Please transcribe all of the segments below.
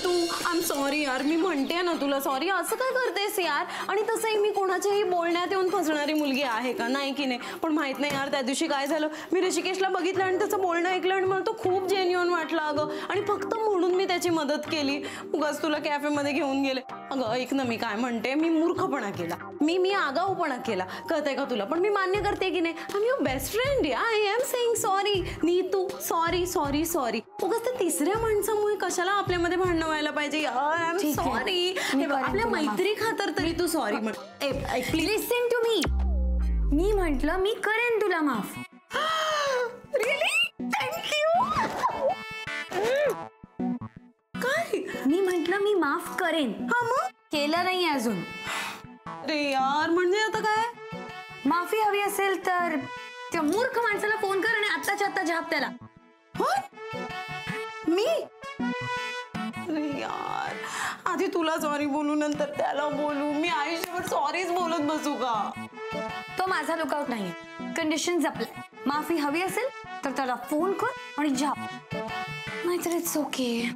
Tu I am sorry यार, मी म्हणते ना तुला सॉरी, असं काय करतेस यार. आणि तसंही मी कोणाच्याही बोलण्यात येऊन फसणारी मुलगी आहे का, नाही की नाही. पण माहित नाही यार त्या दिवशी काय झालं, मी ऋषिकेशला बघितलं आणि त्याचं बोलणं ऐकलं आणि मला तो खूप जेन्युइन वाटला अगं. आणि फक्त म्हणून मी त्याची मदत केली. उगाच तुला कॅफेमध्ये घेऊन गेले. अगं ऐक ना, मी काय म्हणते, मी मूर्खपणा केला, मी आगाऊपणा केला, कळतंय का तुला. पण मी मान्य करते की नाही, I am your best friend या. I am saying sorry. Neetu sorry sorry sorry. उगाच त्या तिसऱ्या माणसामुळे कशाला आपल्यामध्ये भांडणं व्हायला पाहिजे. I am sorry. आपल्या मैत्री खातर तरी तू सॉरी म्हण. Please listen to me. मी म्हंटल मी करेन तुला माफ. Really thank you. काय मी म्हंटल मी माफ करेन. हा मग केलं नाही अजून. अरे यार, म्हणजे आता काय. माफी हवी असेल तर त्या मूर्ख माणसाला फोन कर आणि आत्ताच्या आत्ता झाप त्याला. मी अरे यार, आधी तुला सॉरी बोलू नंतर त्याला बोलू. मी आयुष्यभर सॉरीच बोलत बसू का. तो माझा लुकआउट नाहीये. कंडिशन जपल्या. माफी हवी असेल तर त्याला फोन कर आणि झाप, नाहीतर इट्स ओके.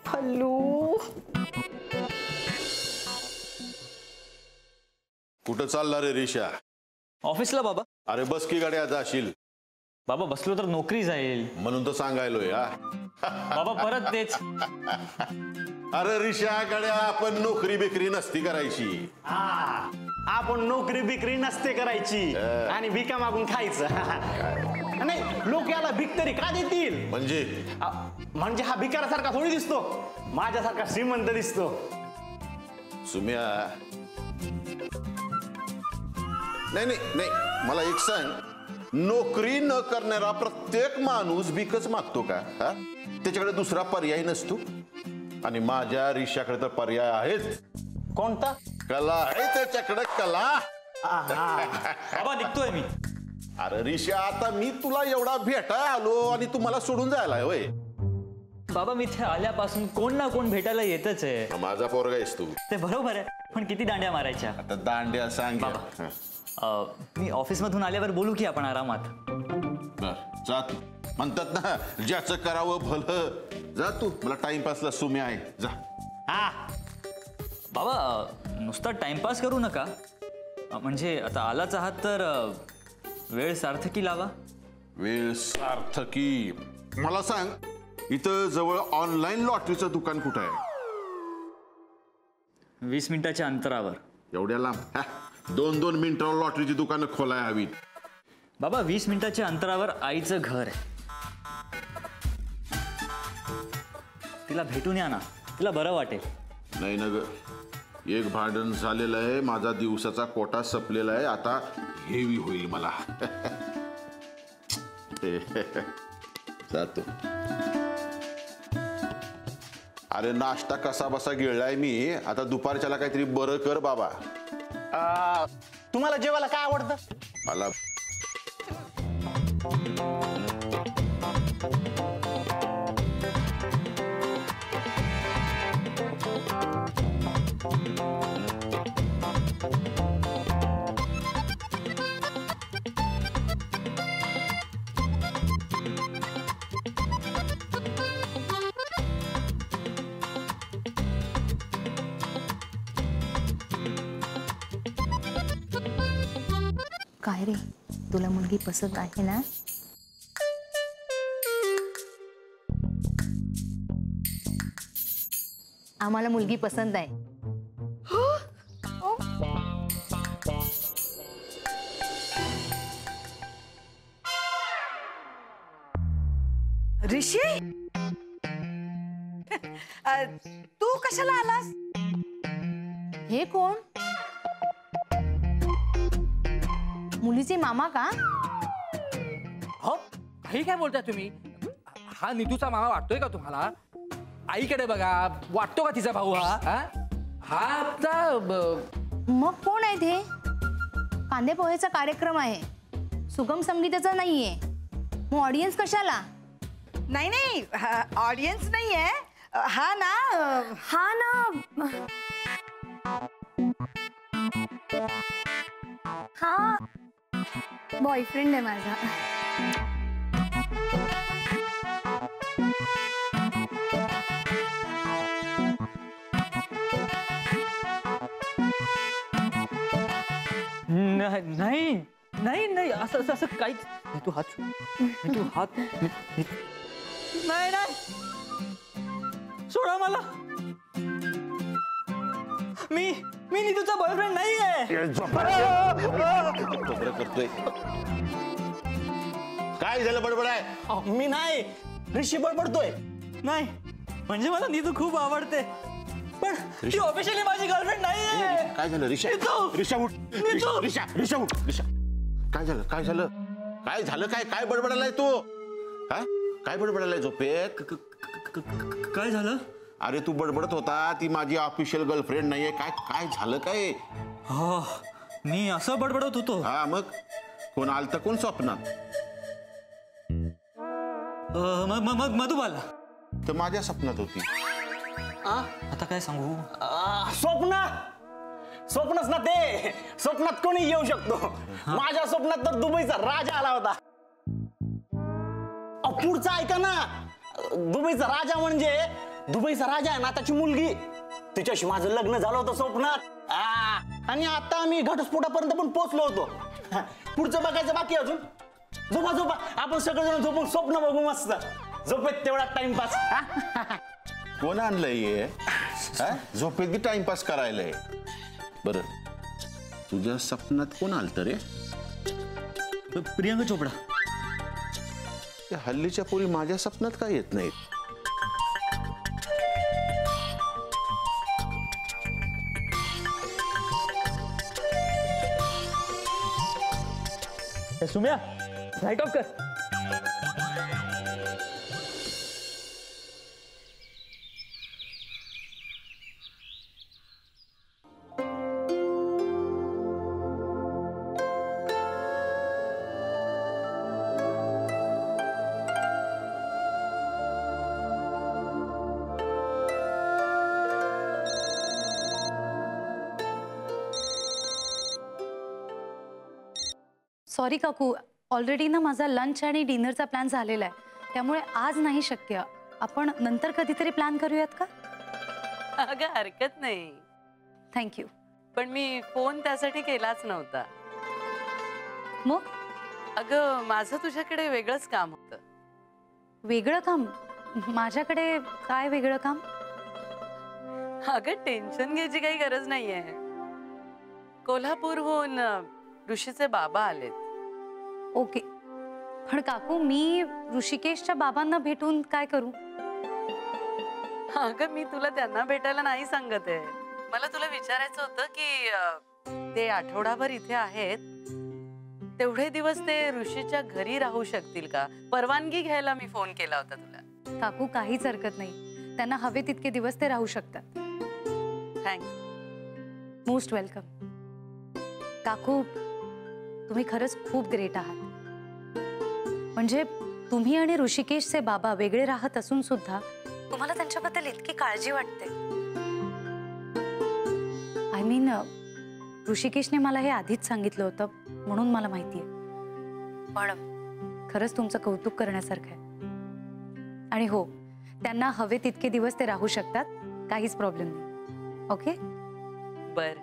हॅलो, कुठं चालला रे रिशा? ऑफिसला बाबा. अरे बस की गाड्या जाशील. बाबा बसलो तर नोकरी जाईल म्हणून तर सांगायलोय. बाबा परत तेच. अरे रिशा गाड्या, आपण नोकरी बिकरी नसती करायची. आपण नोकरी बिकरी नसते करायची आणि भिका मागून खायचं. नाही, लोक याला भीक तरी का देतील? म्हणजे हा भिकारासारखा थोडी दिसतो, माझ्यासारखा श्रीमंत दिसतो. सुम्या, नाही नाही नाही, मला एक सांग, नोकरी न करणारा प्रत्येक माणूस भिकच मागतो का? त्याच्याकडे दुसरा पर्याय नसतो. आणि माझ्या रिशाकडे तर पर्याय आहेच. कोणता? कला आहे त्याच्याकडे, कला. बाबा निघतोय मी. अरे रिशा, आता मी तुला एवढा भेटाय आलो आणि तू मला सोडून जायला होय? बाबा मी इथे आल्यापासून कोण ना कोण भेटायला येतच आहे. माझा पोरगा आहेस तू. ते बरोबर आहे, पण किती दांड्या मारायच्या. आता दांड्या सांग बाबा. मी ऑफिस मधून आल्यावर बोलू की आपण आरामात. जा तू. म्हणतात ना, ज्याचं करावं भलं. जा तू, मला टाइमपासला सुम्या आहे. जा. बाबा नुसता टाइमपास करू नका. म्हणजे आता आलाच आहात तर वेळ सार्थकी लावा. वेळ सार्थकी? मला सांग, इथं जवळ ऑनलाईन लॉटरीचं दुकान कुठं आहे? 20 मिनिटाच्या अंतरावर. एवढ्या लांब? 2-2 मिनिटावर लॉटरीची दुकानं खोलाय हवीत. बाबा 20 मिनिटाच्या अंतरावर आईचं घर आहे. तिला भेटून या ना, तिला बरं वाटेल. नाही ना ग, एक भांडण झालेलं आहे, माझा दिवसाचा कोटा संपलेला आहे, आता हेवी होईल मला. जातो. अरे नाश्ता कसा बसा गिळलाय मी, आता दुपारच्याला काहीतरी बरं कर बाबा. तुम्हाला जेवायला काय आवडतं? मला काय रे, तुला मुलगी पसंत आहे ना? आम्हाला मुलगी पसंत आहे. ऋषी, तू कशाला आलास? हे कोण? मुलीचे मामा का? हो, काही काय बोलताय तुम्ही? हा नीतूचा मामा वाटतोय का तुम्हाला? आईकडे बघा, वाटतो का तिचा भाऊ? हा आता मग कोण आहे ते? कांदे पोहेचा कार्यक्रम आहे, सुगम संगीताचा नाहीये. मग ऑडियन्स कशाला? नाही नाही, ऑडियन्स नाहीये. हा ना, हा ना, हा बॉयफ्रेंड आहे माझा. नाही नाही नाही असं असं असं काहीच नाही. तू हात नाही नाही सोडा मला. मी नीतूचा बॉयफ्रेंड नाही आहे. करतोय काय झालं बडबड आहे? मी नाही, ऋषी बडबडतोय. नाही म्हणजे मला नीतू खूप आवडते पण ती ऑफिशियली माझी गर्लफ्रेंड नाही आहे. काय झालं ऋषा? नीतू! ऋषा उठ. नीतू! ऋषा उठ. ऋषा काय झालं? काय झालं? काय झालं? काय बडबडालाय तू? हा काय बडबडालाय झोपेत? काय झालं? अरे तू बडबडत होता ती माझी ऑफिशियल गर्लफ्रेंड नाहीये. काय झालं काय? हो मी असं बडबडत होतो. हा मग कोण आलतं? कोण स्वप्नात? मग मधुबाला तर माझ्या स्वप्नात होती. आता काय सांगू? स्वप्नच ना ते. स्वप्नात कोणी येऊ शकतो. माझ्या स्वप्नात तर दुबईचा राजा आला होता. पुढचा ऐका ना. दुबईचा राजा म्हणजे दुबईचा राजा आहे ना त्याची मुलगी. तिच्याशी माझं लग्न झालं होतं स्वप्नात. आणि आता आम्ही घटस्फोटापर्यंत पण पोहोचलो होतो. पुढचं बघायचं बाकी अजून. झोपा आपण सगळेजण झोपून स्वप्न बघू मस्त. झोपेत तेवढा टाइमपास. कोण आणलंय हे? झोपेत बी टाइमपास करायलाय. बरं तुझ्या स्वप्नात कोण आलतं रे? प्रियंका चोपडा. त्या हल्लीच्या पोरी माझ्या स्वप्नात काय येत नाहीत. सुम्या लाईट ऑफ कर. सॉरी काकू, ऑलरेडी ना माझा लंच आणि डिनरचा प्लॅन झालेला आहे, त्यामुळे आज नाही शक्य. आपण नंतर कधीतरी प्लॅन करूयात का? अगं हरकत नाही. थँक्यू. पण मी फोन त्यासाठी केलाच नव्हता. मग? अगं माझं तुझ्याकडे वेगळंच काम होतं. वेगळं काम? माझ्याकडे काय वेगळं काम? अगं टेन्शन घ्यायची काही गरज नाहीये. कोल्हापूरहून ऋषीचे बाबा आलेत. ओके, पण काकू मी ऋषिकेशच्या बाबांना भेटून काय करू? अगं मी तुला त्यांना भेटायला नाही सांगत आहे. मला तुला विचारायचं होतं की ते आठवडाभर इथे आहेत, तेवढे दिवस ते ऋषीच्या घरी राहू शकतील का? परवानगी घ्यायला मी फोन केला होता तुला. काकू काहीच हरकत नाही, त्यांना हवे तितके दिवस ते राहू शकतात. थँक्स. Most welcome. काकू तुम्ही खरंच खूप ग्रेट आहात. म्हणजे तुम्ही आणि ऋषिकेशचे बाबा वेगळे राहत असून सुद्धा तुम्हाला त्यांच्याबद्दल इतकी काळजी वाटते. आय मीन ऋषिकेशने मला हे आधीच सांगितलं होतं म्हणून मला माहितीये. पण खरंच तुमचं कौतुक करण्यासारखं आहे. आणि हो, त्यांना हवे तितके दिवस ते राहू शकतात, काहीच प्रॉब्लेम नाही. ओके, बर,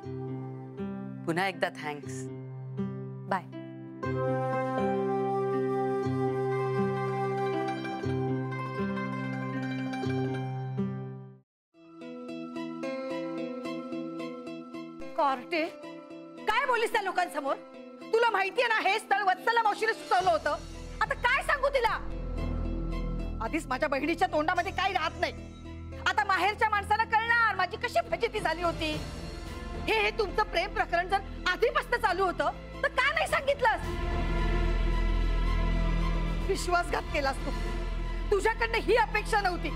पुन्हा एकदा थँक्स. बाय. कार्टे, काय बोलीस त्या लोकांसमोर? तुला माहितीये ना हे स्थळ वत्सला मावशीने सुचवलं होतं. आता काय सांगू तिला? आधीच माझ्या बहिणीच्या तोंडामध्ये काही राहत नाही, आता माहेरच्या माणसाला कळणार माझी कशी फजिती झाली होती. हे तुमचं प्रेम प्रकरण जर आधीपासून चालू होतं तर का नाही सांगितलंस? विश्वासघात केलास तू. तुझ्याकडनं ही अपेक्षा नव्हती.